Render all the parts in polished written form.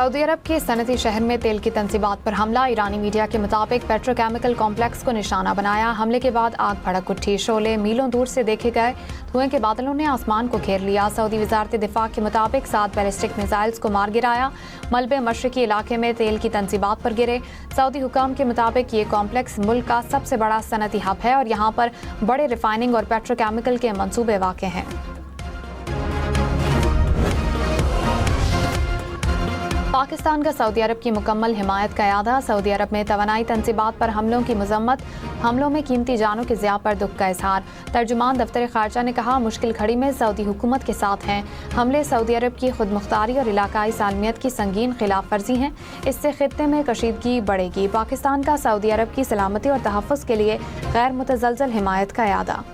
Saudi अरब के सनती शहर में तेल की तंसीबात पर हमला। ईरानी मीडिया के मुताबिक पेट्रोकेमिकल कॉम्प्लेक्स को निशाना बनाया। हमले के बाद आग भड़क उठी। शोले मीलों दूर से देखे गए। धुएं के बादलों ने आसमान को घेर लिया। सऊदी वजारत दिफा के मुताबिक 7 बैलिस्टिक मिसाइल्स को मार गिराया। मलबे मशरकी इलाके में तेल की तंसीबात पर गिरे। सऊदी हुकाम के मुताबिक ये कॉम्प्लेक्स मुल्क का सबसे बड़ा सनती हब है और यहाँ पर बड़े रिफाइनिंग और पेट्रोकेमिकल के मंसूबे वाक़े हैं। पाकिस्तान का सऊदी अरब की मुकम्मल हिमायत का इरादा। सऊदी अरब में तवानाई तंसीबात पर हमलों की मजम्मत। हमलों में कीमती जानों के ज़िया पर दुख का इजहार। तर्जुमान दफ्तर खारजा ने कहा, मुश्किल घड़ी में सऊदी हुकूमत के साथ हैं। हमले सऊदी अरब की खुद मुख्तारी और इलाकाई सालमियत की संगीन खिलाफ वर्जी हैं। इससे खित्ते में कशीदगी बढ़ेगी। पाकिस्तान का सऊदी अरब की सलामती और तहफ़्फ़ुज़ के लिए गैर मुतज़लज़ल हिमायत का इरादा।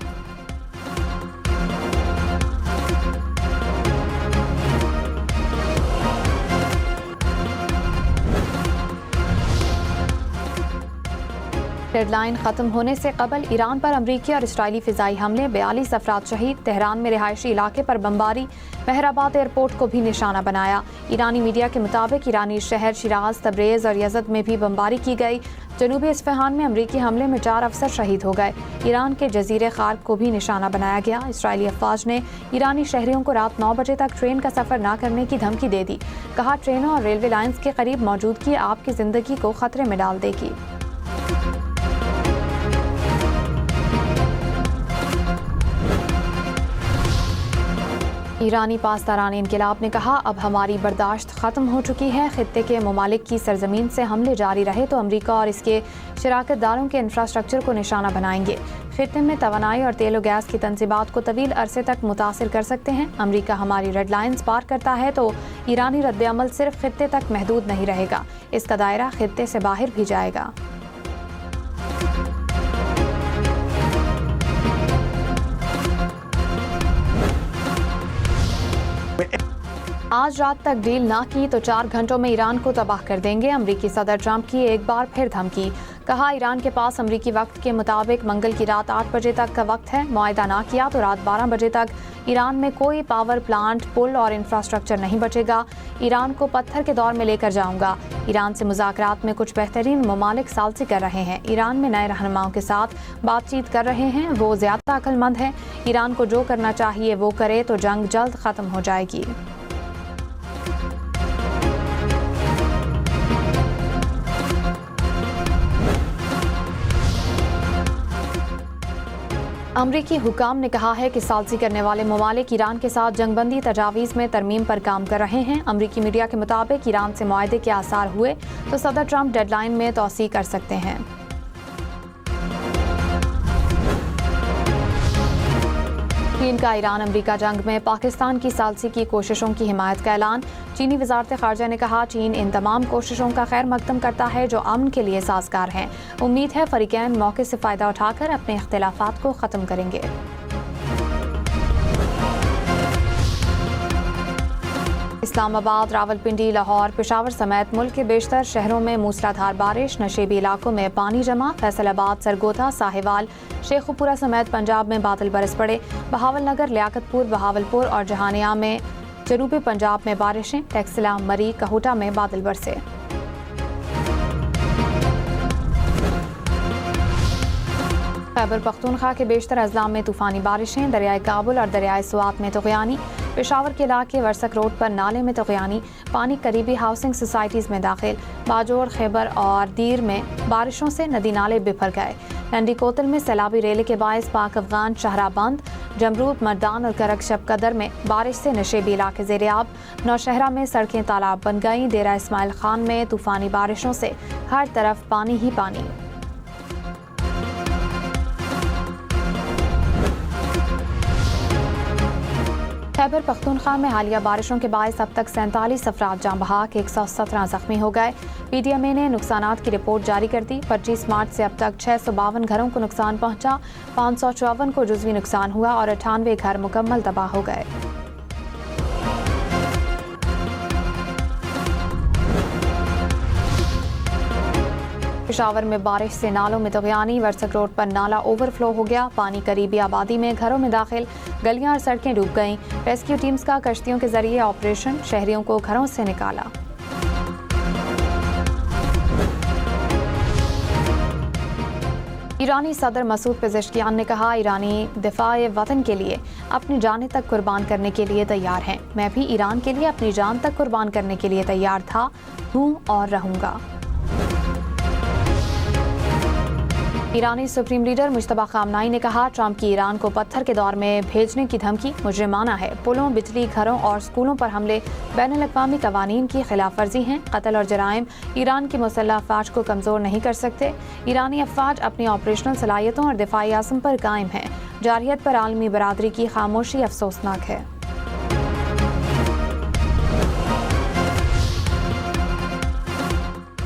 डेडलाइन खत्म होने से कबल ईरान पर अमरीकी और इसराइली फ़िज़ाई हमले। 42 अफराद शहीद। तेहरान में रिहायशी इलाके पर बमबारी। बहराबाद एयरपोर्ट को भी निशाना बनाया। ईरानी मीडिया के मुताबिक ईरानी शहर शिराज, तब्रेज़ और यज़द में भी बमबारी की गई। जनूबी इस्फ़हान में अमरीकी हमले में 4 अफसर शहीद हो गए। ईरान के जज़ीरे खार्क को भी निशाना बनाया गया। इसराइली अफ़वाज ने ईरानी शहरियों को रात 9 बजे तक ट्रेन का सफ़र न करने की धमकी दे दी। कहा, ट्रेनों और रेलवे लाइन्स के करीब मौजूदगी आपकी ज़िंदगी को ख़तरे में डाल देगी। ईरानी पासदारान इनकिलाब ने कहा, अब हमारी बर्दाश्त ख़त्म हो चुकी है। खित्ते के ममालिक की सरजमीन से हमले जारी रहे तो अमरीका और इसके शराकतदारों के इंफ्रास्ट्रक्चर को निशाना बनाएंगे। खित्ते में तवानाई और तेल और गैस की तंसीबात को तवील अरसे तक मुतासिर कर सकते हैं। अमरीका हमारी रेड लाइन्स पार करता है तो ईरानी रद्द-ए-अमल सिर्फ खित्ते तक महदूद नहीं रहेगा, इसका दायरा खित्ते से बाहर भी जाएगा। आज रात तक डील ना की तो 4 घंटों में ईरान को तबाह कर देंगे। अमरीकी सदर ट्रंप की एक बार फिर धमकी। कहा, ईरान के पास अमरीकी वक्त के मुताबिक मंगल की रात 8 बजे तक का वक्त है। मुआहदा ना किया तो रात 12 बजे तक ईरान में कोई पावर प्लांट, पुल और इंफ्रास्ट्रक्चर नहीं बचेगा। ईरान को पत्थर के दौर में लेकर जाऊंगा। ईरान से मुज़ाकरात में कुछ बेहतरीन ममालिक सालसी कर रहे हैं। ईरान में नए रहनुमाओं के साथ बातचीत कर रहे हैं। वो ज़्यादा अक्लमंद हैं। ईरान को जो करना चाहिए वो करे तो जंग जल्द ख़त्म हो जाएगी। अमरीकी हुकाम ने कहा है कि सालसी करने वाले ममालिक ईरान के साथ जंगबंदी तजावीज़ में तरमीम पर काम कर रहे हैं। अमरीकी मीडिया के मुताबिक ईरान से मुआहदे के आसार हुए तो सदर ट्रंप डेडलाइन में तोसी कर सकते हैं। चीन का ईरान अमरीका जंग में पाकिस्तान की सालसी की कोशिशों की हिमायत का ऐलान। चीनी वजारत खारजा ने कहा, चीन इन तमाम कोशिशों का खैर मकदम करता है जो अमन के लिए साजगार हैं। उम्मीद है फरीकैन मौके से फ़ायदा उठाकर अपने इख्तिलाफात को ख़त्म करेंगे। इस्लामाबाद, रावलपिंडी, लाहौर, पेशावर समेत मुल्क के बेशतर शहरों में मूसलाधार बारिश। नशेबी इलाकों में पानी जमा। फैसलाबाद, सरगोधा, साहिवाल, शेखुपुरा समेत पंजाब में बादल बरस पड़े। बहावलनगर, लियाकतपुर, बहावलपुर और जहानिया में जनूबी पंजाब में बारिशें। टेक्सला, मरी, कहोटा में बादल बरसे। खैबर पख्तूनख्वा के बेशतर अजला में तूफ़ानी बारिशें। दरियाए काबुल और दरियाए स्वात में तग़यानी। पेशावर के इलाके वर्सक रोड पर नाले में तग़यानी। पानी करीबी हाउसिंग सोसाइटीज़ में दाखिल। बाजोड़, खैबर और दीर में बारिशों से नदी नाले बिफर गए। लंडी कोतल में सैलाबी रेले के बायस पाक अफगान शाहरा बंद। जमरूद, मर्दान और करक शबकदर में बारिश से नशेबी इलाके ज़ेर-ए-आब। नौशहरा में सड़कें तालाब बन गईं। डेरा इस्माइल खान में तूफ़ानी बारिशों से हर तरफ पानी ही पानी। खैबर पख्तूनख्वा में हालिया बारिशों के बायस अब तक 47 अफराद जाँ बहक, 117 जख्मी हो गए। PDMA ने नुकसानात की रिपोर्ट जारी कर दी। 25 मार्च से अब तक 652 घरों को नुकसान पहुंचा। 554 को जुज़वी नुकसान हुआ और 98 घर मुकम्मल तबाह हो गए। पेशावर में बारिश से नालों में तग़यानी। वर्सक रोड पर नाला ओवरफ्लो हो गया। पानी करीबी आबादी में घरों में दाखिल। गलियां और सड़कें डूब गईं। रेस्क्यू टीम्स का कश्तियों के जरिए ऑपरेशन। शहरियों को घरों से निकाला। ईरानी सदर मसूद पेज़ेश्कियान ने कहा, ईरानी दिफाए वतन के लिए अपनी जानें तक कुर्बान करने के लिए तैयार हैं। मैं भी ईरान के लिए अपनी जान तक कुर्बान करने के लिए तैयार था, हूँ और रहूँगा। ईरानी सुप्रीम लीडर मुज्तबा खामनाई ने कहा, ट्रंप की ईरान को पत्थर के दौर में भेजने की धमकी मुजरिमाना है। पुलों, बिजली घरों और स्कूलों पर हमले बैनुल-अक़वामी क़वानीन की खिलाफ वर्जी हैं। कत्ल और जराइम ईरान की मुसल्लह अफ़वाज को कमज़ोर नहीं कर सकते। ईरानी अफ़वाज अपनी ऑपरेशनल सलाहियतों और दिफाई आज़म पर कायम है। जारहियत पर आलमी बरादरी की खामोशी अफसोसनाक है।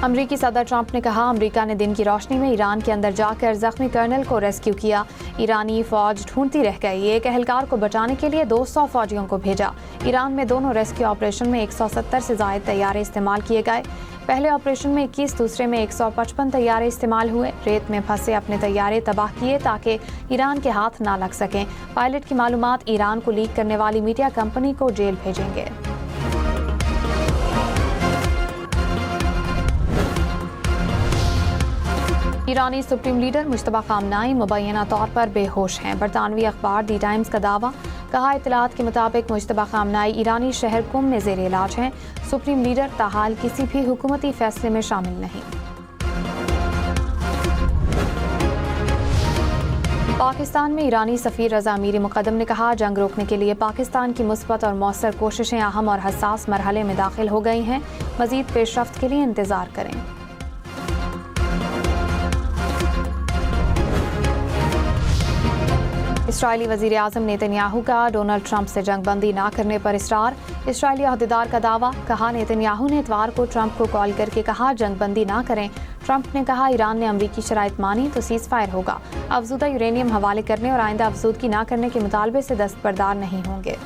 अमरीकी सदर ट्रंप ने कहा, अमरीका ने दिन की रोशनी में ईरान के अंदर जाकर जख्मी कर्नल को रेस्क्यू किया। ईरानी फौज ढूंढती रह गई। एक एहलकार को बचाने के लिए 200 फौजियों को भेजा। ईरान में दोनों रेस्क्यू ऑपरेशन में 170 से ज़ायद तैयारे इस्तेमाल किए गए। पहले ऑपरेशन में 21, दूसरे में 155 तैयारे इस्तेमाल हुए। रेत में फंसे अपने तैयारे तबाह किए ताकि ईरान के हाथ ना लग सकें। पायलट की मालूमात ईरान को लीक करने वाली मीडिया कंपनी को जेल भेजेंगे। ईरानी सुप्रीम लीडर मुज्तबा खामनाई मुबैना तौर पर बेहोश हैं। बरतानवी अखबार दी टाइम्स का दावा। कहा, इत्तलात के मुताबिक मुज्तबा खामनाई ईरानी शहर कुम में ज़ेर इलाज हैं। सुप्रीम लीडर ताहाल किसी भी हुकूमती फैसले में शामिल नहीं। पाकिस्तान में ईरानी सफ़ीर रज़ा अमीरी मुक़द्दम ने कहा, जंग रोकने के लिए पाकिस्तान की मुस्बत और मौसर कोशिशें अहम और हसास मरहले में दाखिल हो गई हैं। मज़ीद पेशरफ्त के लिए इंतज़ार करें। इस्राएली वज़ीर आज़म नेतन्याहू का डोनाल्ड ट्रंप से जंग बंदी ना करने पर इसरार। इस्राएली अहदेदार का दावा। कहा, नेतन्याहू ने इतवार को ट्रंप को कॉल करके कहा जंग बंदी ना करें। ट्रंप ने कहा, ईरान ने अमरीकी शराइत मानी तो सीज़ फायर होगा। अफजूदा यूरेनियम हवाले करने और आइंदा अफजूदगी ना करने के मुतालबे से दस्तबरदार नहीं होंगे।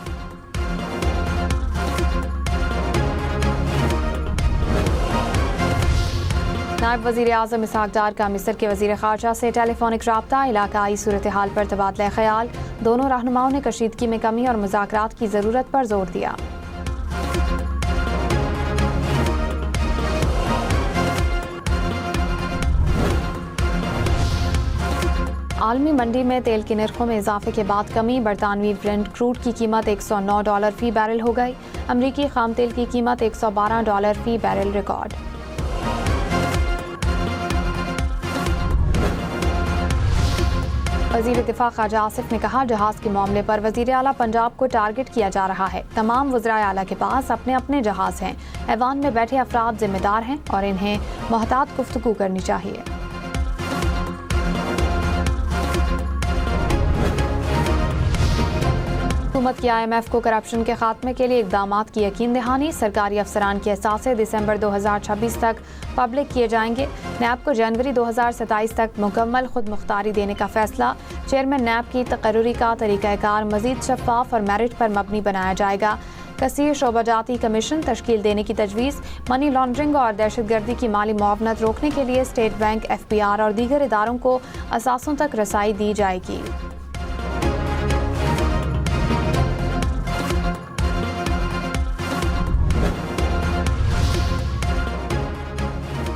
नायब वज़ीर आज़म इसहाक डार का मिस्र के वज़ीर ख़ारजा से टेलीफोनिक राब्ता। इलाकाई सूरत हाल पर तबादला ख़याल। दोनों रहनुमाओं ने कशीदगी में कमी और मुज़ाकरात की ज़रूरत पर जोर दिया। आलमी मंडी में तेल की नरखों में इजाफे के बाद कमी। बरतानवी ब्रेंट क्रूड की कीमत $109 फी बैरल हो गई। अमरीकी खाम तेल की कीमत $112 फी बैरल रिकॉर्ड। वज़ीर दिफा ख्वाजा आसिफ ने कहा, जहाज़ के मामले पर वज़ीर आला पंजाब को टारगेट किया जा रहा है। तमाम वज़राए आला के पास अपने अपने जहाज़ हैं। ऐवान में बैठे अफराद जिम्मेदार हैं और इन्हें मोहतात गुफ्तगू करनी चाहिए। हुकूमत की IMF को करप्शन के खात्मे के लिए इक़दामात की यकीन दहानी। सरकारी अफसरान के असासे दिसंबर 2026 तक पब्लिक किए जाएंगे। नैब को जनवरी 2027 तक मुकम्मल खुद मुख्तारी देने का फैसला। चेयरमैन नैब की तकर्रुरी का तरीक़ाकार मज़ीद शफ़ाफ और मेरिट पर मबनी बनाया जाएगा। कसीर शोबाजाती कमीशन तश्कील देने की तजवीज़। मनी लॉन्ड्रिंग और दहशतगर्दी की माली मुआवनत रोकने के लिए स्टेट बैंक, FBR और दीगर इदारों को असासों तक रसाई दी जाएगी।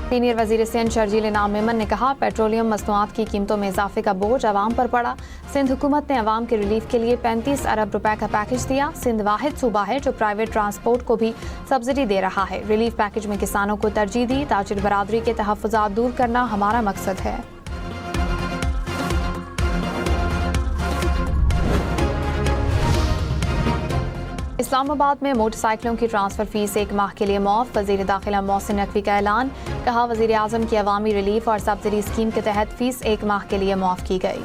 सीनियर वज़ीर सिंध शर्जील इनाम मेमन ने कहा, पेट्रोलियम मसनूआत की कीमतों में इजाफे का बोझ अवाम पर पड़ा। सिंध हुकूमत ने अवाम के रिलीफ के लिए 35 अरब रुपए का पैकेज दिया। सिंध वाहिद सूबा है जो प्राइवेट ट्रांसपोर्ट को भी सब्सिडी दे रहा है। रिलीफ पैकेज में किसानों को तरजीह दी। ताजिर बरादरी के तहफ़्फ़ुज़ात दूर करना हमारा मकसद है। इस्लामाबाद में मोटरसाइकिलों की ट्रांसफर फीस 1 माह के लिए मौफ। वज़ीर दाखिला मोहसिन नकवी का ऐलान। कहा, वज़ीर आज़म की अवामी रिलीफ और सब्सिडी स्कीम के तहत फीस 1 माह के लिए मौफ की गई।